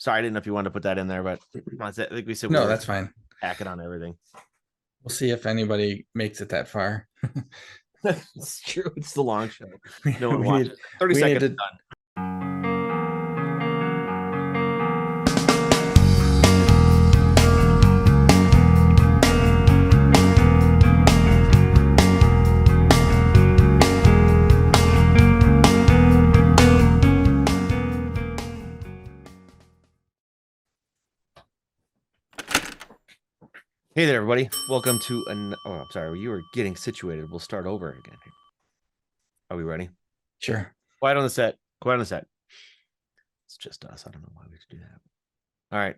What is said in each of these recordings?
Sorry, I didn't know if you wanted to put that in there, but I think we said we No, were that's fine. hacking on everything. We'll see if anybody makes it that far. It's true. It's the long show. we No one need watches. 30 we need seconds to done. Hey there, everybody. Welcome to I'm sorry. You were getting situated. We'll start over again. Are we ready? sure. Quiet on the set. Quiet on the set. It's just us. I don't know why we should do that. All right.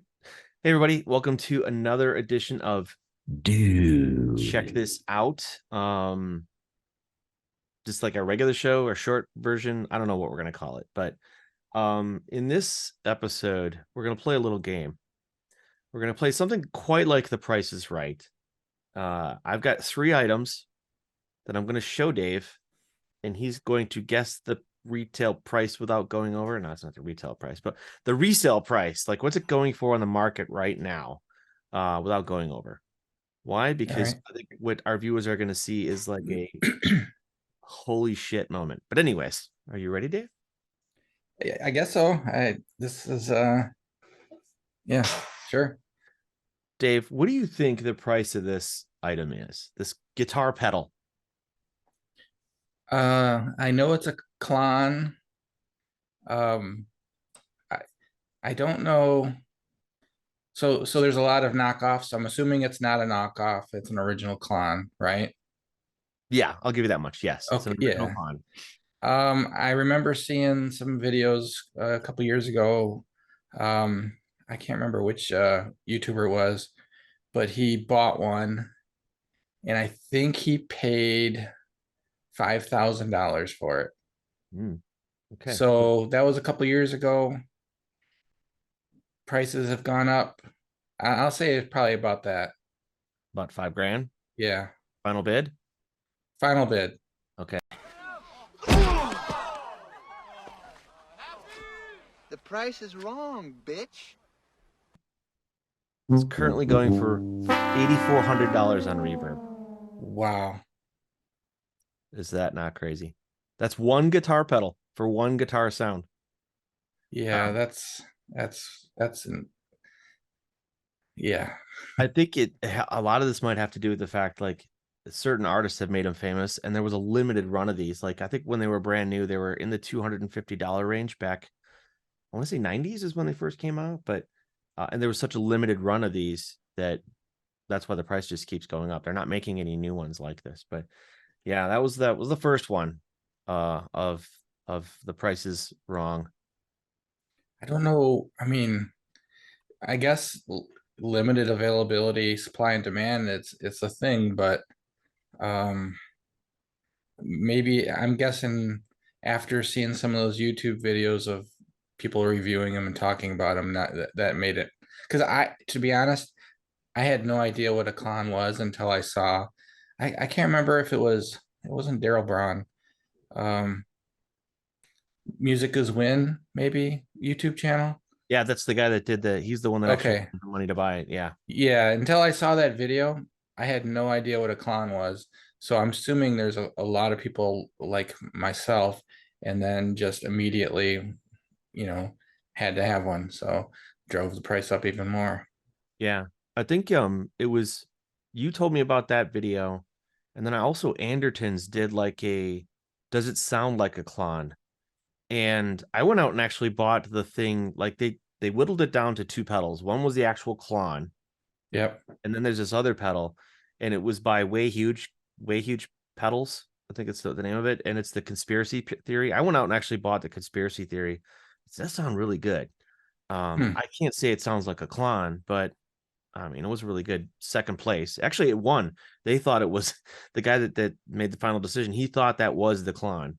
Hey, everybody. Welcome to another edition of Dude. Check This Out. Just like our regular show or short version. I don't know what we're going to call it. But in this episode, we're going to play a little game. We're going to play something quite like The Price is Right. I've got 3 items that I'm going to show Dave, and he's going to guess the retail price without going over. No, it's not the retail price, but the resale price. Like, what's it going for on the market right now, without going over? Why? Because Right. I think what our viewers are going to see is like a holy shit moment. But anyways, are you ready, Dave? I guess so. This is yeah, sure. Dave, what do you think the price of this item is? This guitar pedal. I know it's a Klon. Um I I don't know. So there's a lot of knockoffs. I'm assuming it's not a knockoff. It's an original Klon, right? Yeah, I'll give you that much. Yes, it's an Okay, original yeah. con. I remember seeing some videos a couple years ago. I can't remember which YouTuber it was, but he bought one, and I think he paid $5,000 for it. Okay. So that was a couple years ago. Prices have gone up. I'll say it's probably about that. About 5 grand. Yeah. Final bid. Final bid. Okay. The price is wrong, bitch. It's currently going for $8,400 on Reverb. Wow. Is that not crazy? That's one guitar pedal for one guitar sound. Yeah, that's yeah. I think a lot of this might have to do with the fact like certain artists have made them famous, and there was a limited run of these. Like I think when they were brand new, they were in the $250 range back. I want to say 90s is when they first came out, but and there was such a limited run of these that's why the price just keeps going up. They're not making any new ones like this, but yeah, that was the first one of the prices wrong. I don't know. I mean, I guess limited availability, supply and demand, it's a thing, but um maybe I'm guessing after seeing some of those YouTube videos of people reviewing them and talking about them, that made it. Because to be honest, I had no idea what a clown was until I saw. I can't remember if it wasn't Daryl Braun. Um, Music is Win, maybe YouTube channel. Yeah, that's the guy that did he's the one that actually Okay, had the money to buy it. Yeah. yeah. Until I saw that video, I had no idea what a clown was. So I'm assuming there's a lot of people like myself, and then just immediately, you know, had to have one. So drove the price up even more. Yeah. I think it was you told me about that video, and then I also Andertons did like a does it sound like a clon? And I went out and actually bought the thing like they whittled it down to 2 pedals. One was the actual clon, Yep. and then there's this other pedal, and it was by Way Huge Pedals. I think it's the name of it, and it's the Conspiracy Theory. I went out and actually bought the Conspiracy Theory. It does sound really good. Hmm. I can't say it sounds like a clon, but I mean, it was really good. Second place. Actually, it won. They thought it was the guy that made the final decision. He thought that was the clon,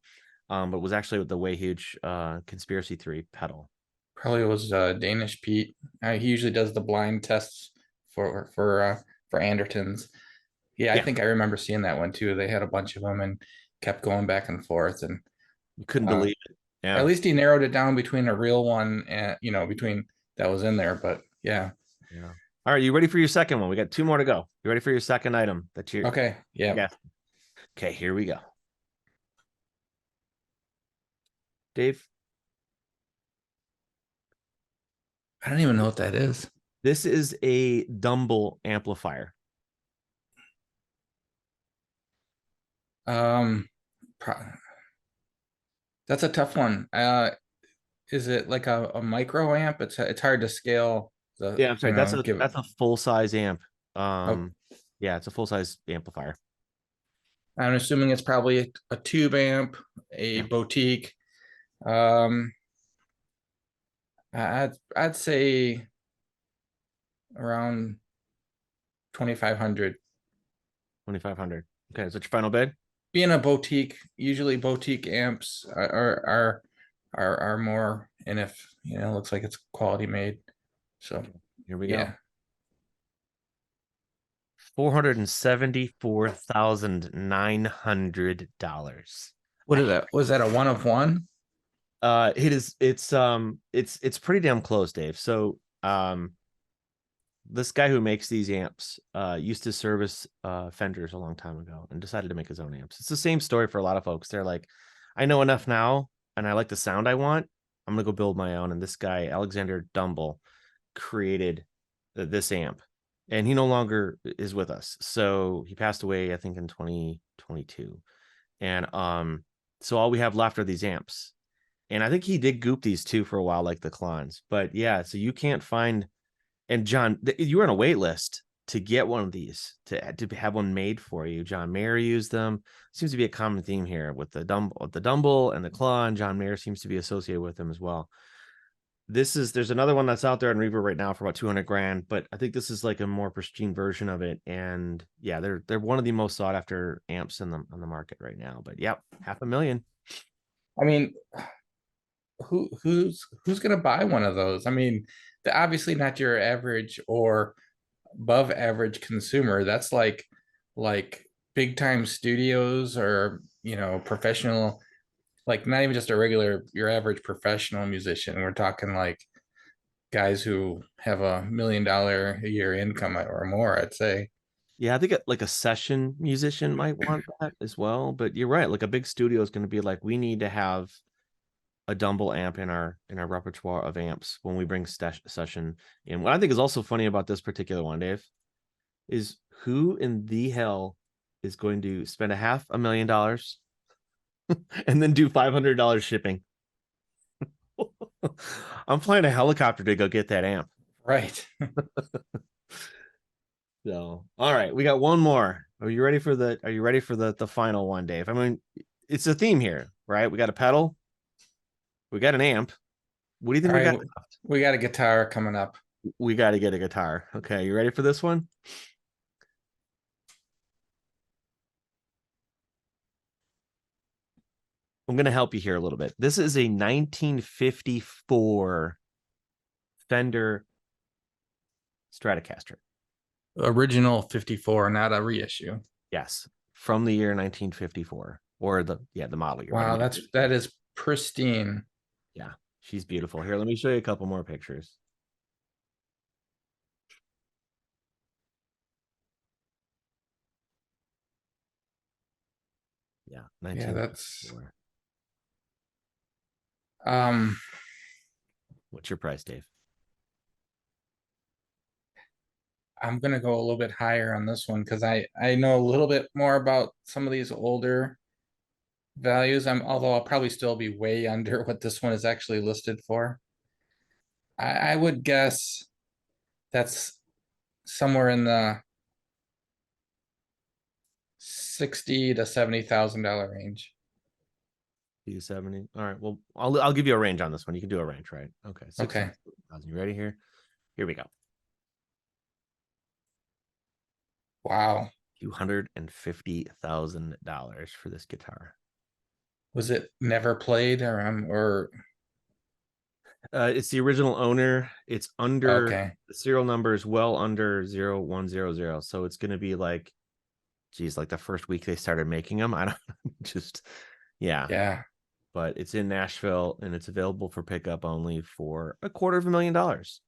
but it was actually with the Way Huge Conspiracy Theory pedal. Probably was Danish Pete. He usually does the blind tests for Andertons. Yeah, I Yeah, think I remember seeing that one too. They had a bunch of them and kept going back and forth. And you couldn't uh, believe it. at Yeah, least he narrowed it down between a real one and between that was in there, but yeah. Yeah. All right, you ready for your second one? We got 2 more to go. You ready for your second item? That's your Okay. Yeah. yeah. Okay, here we go. Dave, I don't even know what that is. this is a Dumble amplifier. Um, that's a tough one. Is it like a micro amp? It's hard to scale the, Yeah, I'm sorry. That's a give it. that's a full size amp. Oh, Yeah, it's a full size amplifier. I'm assuming it's probably a tube amp, a Yeah. boutique. Um, I'd say around 2,500. 2,500. Okay, is that your final bid? Being a boutique, usually boutique amps are more, and if it looks like it's quality made. So Here we go. yeah. $474,900. What is that? Was that a one of one? It's pretty damn close, Dave. So this guy who makes these amps used to service Fenders a long time ago and decided to make his own amps. It's the same story for a lot of folks. They're like, I know enough now and I like the sound I want. I'm gonna go build my own. And this guy, Alexander Dumble, created this amp, and he no longer is with us. So he passed away, I think, in 2022. And so all we have left are these amps. And I think he did goop these too for a while, like the Klons. But yeah, so you can't find. And John, you were on a wait list to get one of these, to have one made for you. John Mayer used them. Seems to be a common theme here with the Dumble and the Klon. John Mayer seems to be associated with them as well. There's another one that's out there on Reverb right now for about 200 grand, but I think this is like a more pristine version of it. And yeah, they're one of the most sought after amps on the market right now. But yep, $500,000. I mean, who's gonna buy one of those? I mean, obviously not your average or above average consumer. That's like big time studios, or professional, like not even just a regular, your average professional musician. We're talking like guys who have $1 million a year income or more, I'd say. Yeah, I think like a session musician might want that as well. But you're right. Like a big studio is going to be like, we need to have a Dumble amp in our repertoire of amps when we bring session in. What I think is also funny about this particular one, Dave, is who in the hell is going to spend $500,000 and then do $500 shipping? I'm flying a helicopter to go get that amp. Right. So, all right, we got one more. Are you ready for the final one, Dave? I mean, it's a theme here, right? We got a pedal, we got an amp. What do you think All we right, got? we got a guitar coming up. We got to get a guitar. Okay, you ready for this one? I'm going to help you here a little bit. This is a 1954 Fender Stratocaster. Original 54, not a reissue. Yes, from the year 1954, or the model year. Wow, that is pristine. Yeah, she's beautiful. Here, let me show you a couple more pictures. Yeah, 1954. What's your price, Dave? I'm gonna go a little bit higher on this one because I know a little bit more about some of these older values. Although I'll probably still be way under what this one is actually listed for. I would guess that's somewhere in the 60 to $70,000 range. 70. All right. Well, I'll give you a range on this one. You can do a range, right? Okay. Okay. You ready here? Here we go. Wow. $250,000 for this guitar. Was it never played, or it's the original owner. It's under okay. The serial number is well under 0100. So it's going to be like, geez, like the first week they started making them. I don't just, yeah. Yeah. But it's in Nashville and it's available for pickup only for $250,000.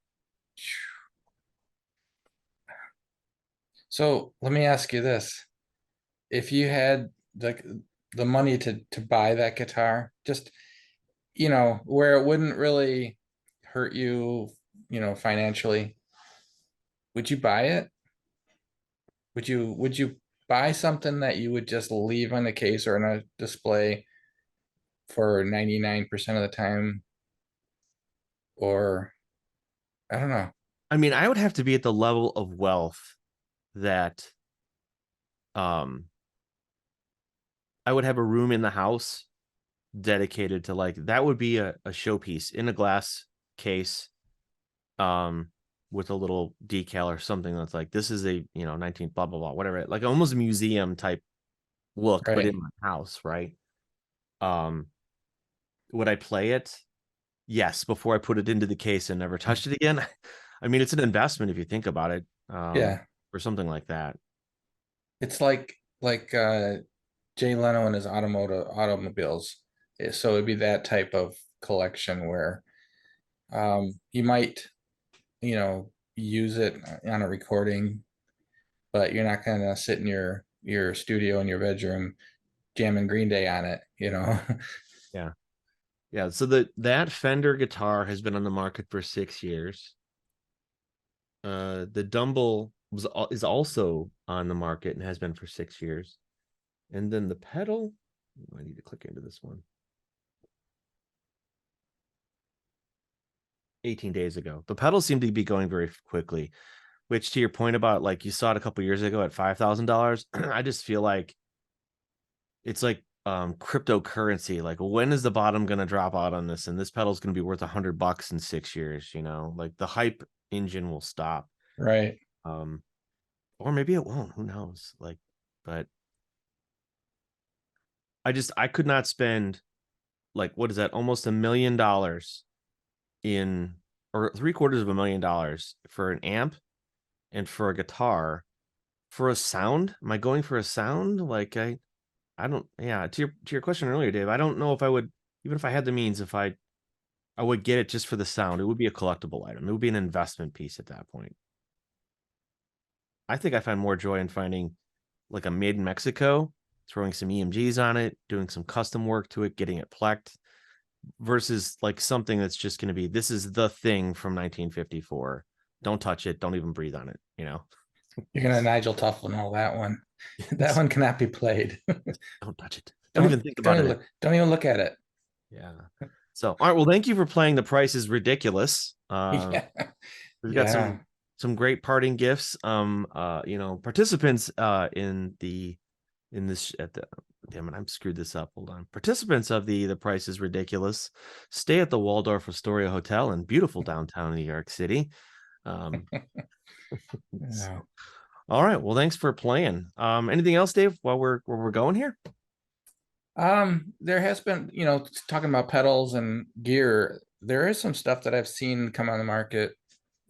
So let me ask you this. If you had the money to buy that guitar, just where it wouldn't really hurt you, financially, would you buy it? Would you buy something that you would just leave on the case or in a display for 99% of the time? Or I don't know. I mean, I would have to be at the level of wealth that um I would have a room in the house dedicated to, like, that would be a showpiece in a glass case, um with a little decal or something that's like, this is a 19th blah blah blah, whatever, like almost a museum type look, but in Right. my house, right? um would I play it? Yes, before I put it into the case and never touched it again. I mean, it's an investment if you think about it, Yeah. or something like that. It's like Jay Leno and his automobiles. So it'd be that type of collection where you might, use it on a recording, but you're not gonna sit in your studio in your bedroom jamming Green Day on it. Yeah. Yeah, so that Fender guitar has been on the market for 6 years. The Dumble is also on the market and has been for 6 years. And then the pedal, I need to click into this one. 18 days ago. The pedals seem to be going very quickly, which, to your point about, like, you saw it a couple years ago at $5,000, I just feel like it's like cryptocurrency. Like, when is the bottom going to drop out on this? And this pedal is going to be worth $100 in 6 years, like the hype engine will stop. Right. Um, or maybe it won't, who knows? Like, but I could not spend, like, what is that, almost $1 million in, or $750,000 for an amp and for a guitar for a sound. Am I going for a sound? Like, I don't, yeah, to your question earlier, Dave, I don't know if I would, even if I had the means, if I would get it just for the sound. It would be a collectible item. It would be an investment piece at that point. I think I find more joy in finding, like, a made in Mexico, throwing some EMGs on it, doing some custom work to it, getting it plecked, versus like something that's just going to be, this is the thing from 1954. Don't touch it. Don't even breathe on it. You're gonna Nigel Tufnell that one. That one cannot be played. Don't touch it. Don't even think about it. Don't even look at it. Yeah. So, all right. Well, thank you for playing The Price is Ridiculous. Yeah. We've got Yeah. some great parting gifts. Participants in this at the damn it, I'm screwed this up. Hold on. Participants of the Price is Ridiculous stay at the Waldorf Astoria Hotel in beautiful downtown New York City. Yeah. All right. Well, thanks for playing. Anything else, Dave, while we're going here? There has been, talking about pedals and gear, there is some stuff that I've seen come on the market.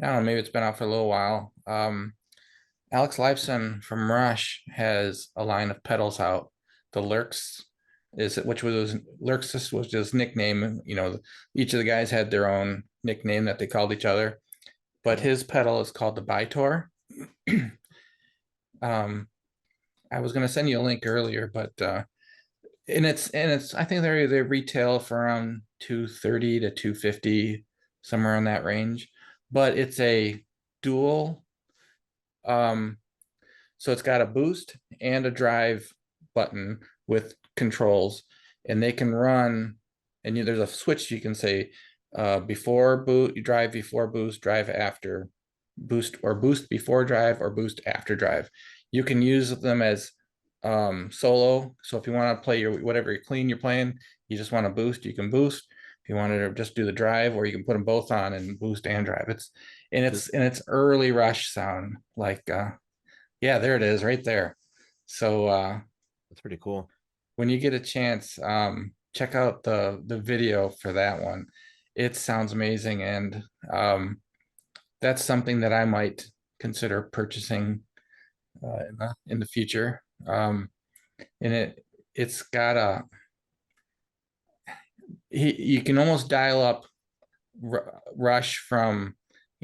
I don't know, maybe it's been out for a little while. Alex Lifeson from Rush has a line of pedals out. The Lurks which was Lurks was his nickname. Each of the guys had their own nickname that they called each other, but his pedal is called the Bytor. I was going to send you a link earlier, but and it's I think they retail for around 230 to 250, somewhere in that range, but it's a dual. So it's got a boost and a drive button with controls, and they can run, and there's a switch you can say before boot, you drive before boost, drive after boost, or boost before drive, or boost after drive. You can use them as solo. So if you want to play your whatever clean you're playing, you just want to boost, you can boost. If you wanted to just do the drive, or you can put them both on and boost and drive. It's early Rush sound, like yeah, there it is right there. So That's pretty cool. when you get a chance, check out the video for that one. It sounds amazing, and that's something that I might consider purchasing in the future. And it's got you can almost dial up Rush from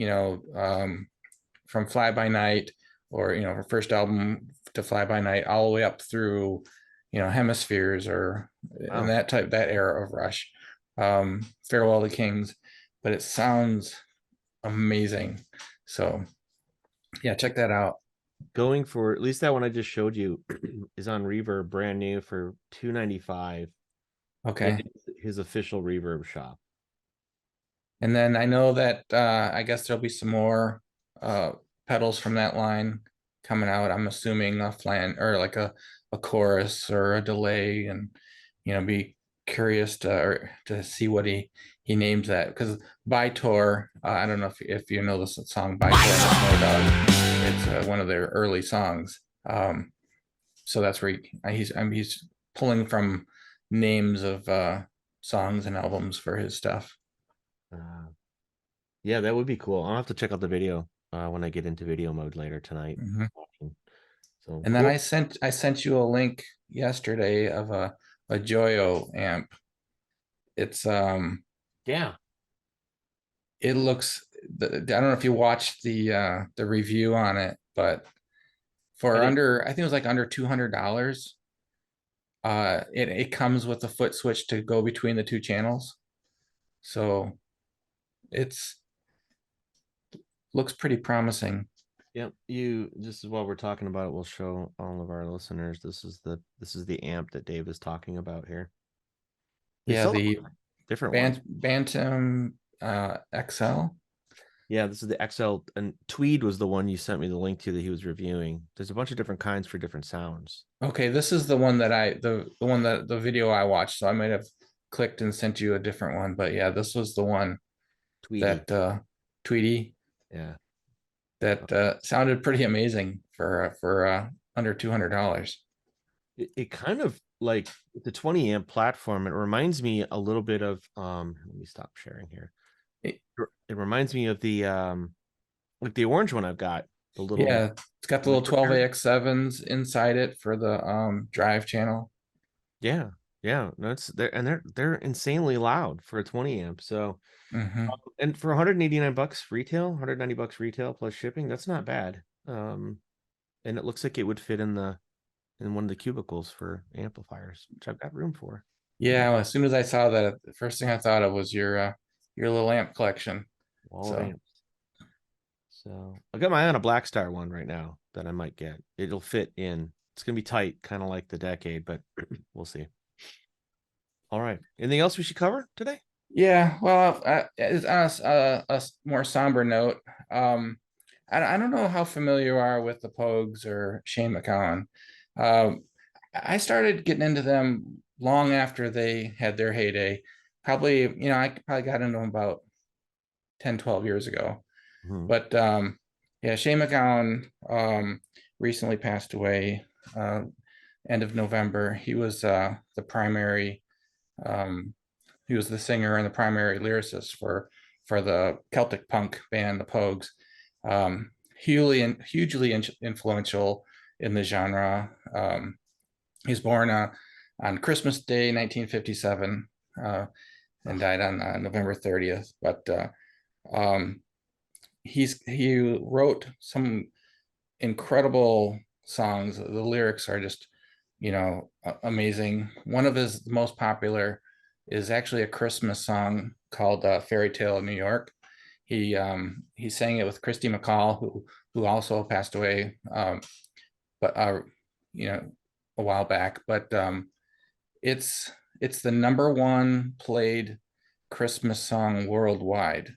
from Fly By Night, or her first album to Fly By Night, all the way up through Hemispheres, or in Wow. that era of Rush, Farewell to Kings. But it sounds amazing. So yeah, check that out. Going for at least that one I just showed you is on Reverb, brand new for $295 in Okay. his official Reverb shop. And then I know that I guess there'll be some more uh, pedals from that line coming out. I'm assuming a flan, or like a chorus or a delay, and be curious to see what he names that, because By Tor, I don't know if you know this song By Tor and the Snow Dog. It's one of their early songs. So that's where he's pulling from names of songs and albums for his stuff. Uh, yeah, that would be cool. I'll have to check out the video when I get into video mode later tonight. Mhm. So And then cool. I sent you a link yesterday of a Joyo amp. It's Yeah. it looks, I don't know if you watched the review on it, but I for did. under, I think it was like under $200, it comes with a foot switch to go between the two channels. So it's looks pretty promising. Yep. This is while we're talking about it, we'll show all of our listeners. This is the amp that Dave is talking about here. They Yeah, sell the different ones. Bantam XL. Yeah, this is the XL, and Tweed was the one you sent me the link to that he was reviewing. There's a bunch of different kinds for different sounds. Okay, this is the one that the one that the video I watched, so I might have clicked and sent you a different one, but yeah, this was the one Tweedy. that Tweety, Yeah. that sounded pretty amazing for under $200. It kind of like the 20 amp platform. It reminds me a little bit of let me stop sharing here. It- It reminds me of the like the orange one I've got, the little Yeah, it's got the little micro pad. 12AX7s inside it for the drive channel. Yeah. Yeah. No, they're insanely loud for a 20 amp. So Hmm. and for 189 bucks retail, 190 bucks retail plus shipping, that's not bad. And it looks like it would fit in one of the cubicles for amplifiers, which I've got room for. Yeah, well, as soon as I saw that, the first thing I thought of was your little amp collection. Wall of So amps. So I got my eye on a Black Star one right now that I might get. It'll fit in. It's gonna be tight, kind of like the Decade, but we'll see. All right. Anything else we should cover today? yeah, well, it's on a more somber note. I don't know how familiar you are with the Pogues or Shane MacGowan. Um, I started getting into them long after they had their heyday. Probably, I probably got into them about 10, 12 years ago. Mhm. But yeah, Shane MacGowan recently passed away, end of November. He was the primary um, he was the singer and the primary lyricist for the Celtic punk band, the Pogues. Hugely influential in the genre. He was born on Christmas Day, 1957, and died on November 30th. But um, he wrote some incredible songs. The lyrics are just, amazing. One of his most popular is actually a Christmas song called "Fairy Tale of New York." He sang it with Christy McCall, who also passed away, but you know, a while back. But it's it's the number one played Christmas song worldwide,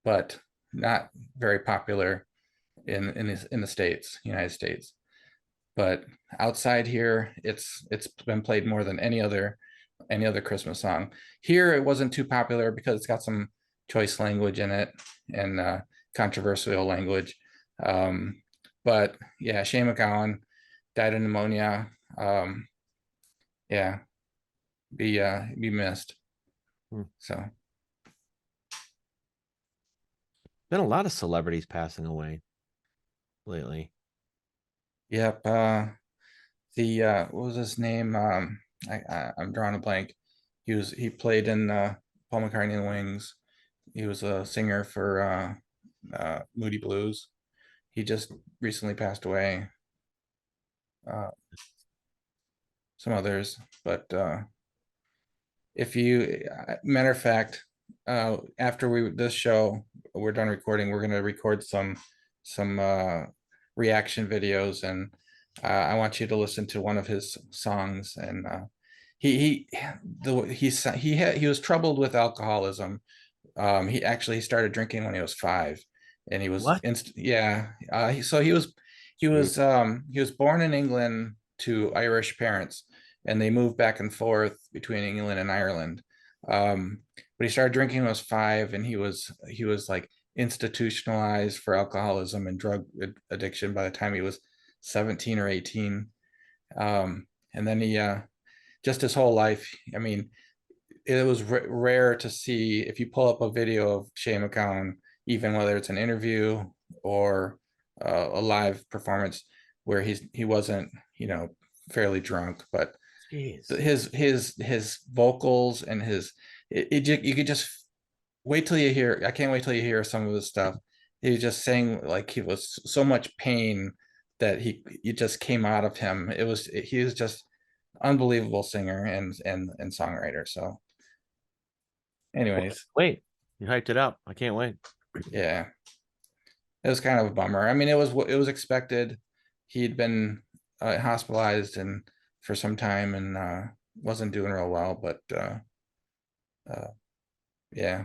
but not very popular in the States, United States. But outside here, it's been played more than any other Christmas song. Here, it wasn't too popular because it's got some choice language in it, and controversial language. Um, but yeah, Shane MacGowan died of pneumonia. Yeah, be missed. Hmm. So Been a lot of celebrities passing away lately. yep. The what was his name? I'm drawing a blank. He played in Paul McCartney and the Wings. He was a singer for Moody Blues. He just recently passed away. Some others, but if you, matter of fact, after this show, we're done recording, we're gonna record some reaction videos, and I want you to listen to one of his songs. And he was troubled with alcoholism. He started drinking when he was 5, and he was What? yeah. So he was born in England to Irish parents, and they moved back and forth between England and Ireland. But he started drinking when he was 5, and he was like institutionalized for alcoholism and drug addiction by the time he was 17 or 18. And then he just his whole life. I mean, it was rare to see, if you pull up a video of Shane MacGowan, even whether it's an interview or a live performance, where he wasn't, fairly drunk. But Jeez. his vocals and you could just wait till you hear. I can't wait till you hear some of his stuff. He was just saying, like, he was so much pain that it just came out of him. He was just unbelievable singer and songwriter. So anyways, Wait, you hyped it up. I can't wait. yeah, it was kind of a bummer. I mean, it was expected. He'd been hospitalized and for some time, and wasn't doing real well. But yeah,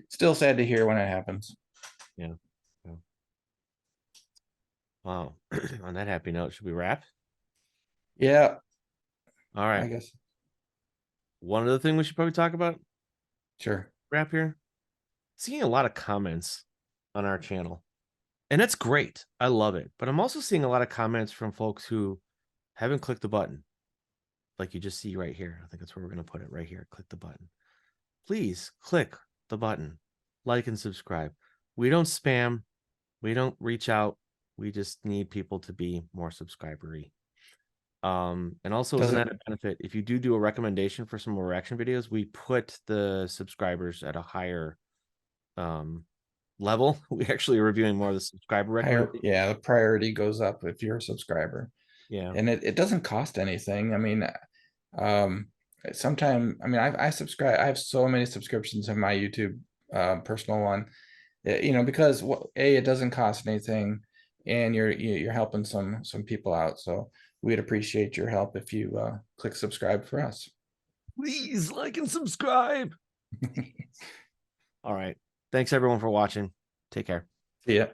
still sad to hear when it happens. Yeah. Wow. On that happy note, should we wrap? Yeah, All I right. guess. One other thing we should probably talk about. Sure. Wrap here. Seeing a lot of comments on our channel, and that's great. I love it. But I'm also seeing a lot of comments from folks who haven't clicked the button, like you just see right here. I think that's where we're going to put it, right here. Click the button. Please click the button, like and subscribe. We don't spam. We don't reach out. We just need people to be more subscribery. And also, as an added benefit, if you do a recommendation for some more reaction videos, we put the subscribers at a higher level. We actually are reviewing more of the subscriber recommendations. Yeah, the priority goes up if you're a subscriber. Yeah. And it doesn't cost anything. I mean, sometimes, I mean, I subscribe. I have so many subscriptions in my YouTube personal one, because it doesn't cost anything, and you're helping some people out. So we'd appreciate your help if you click subscribe for us. Please like and subscribe. All right. Thanks everyone for watching. Take care. See ya.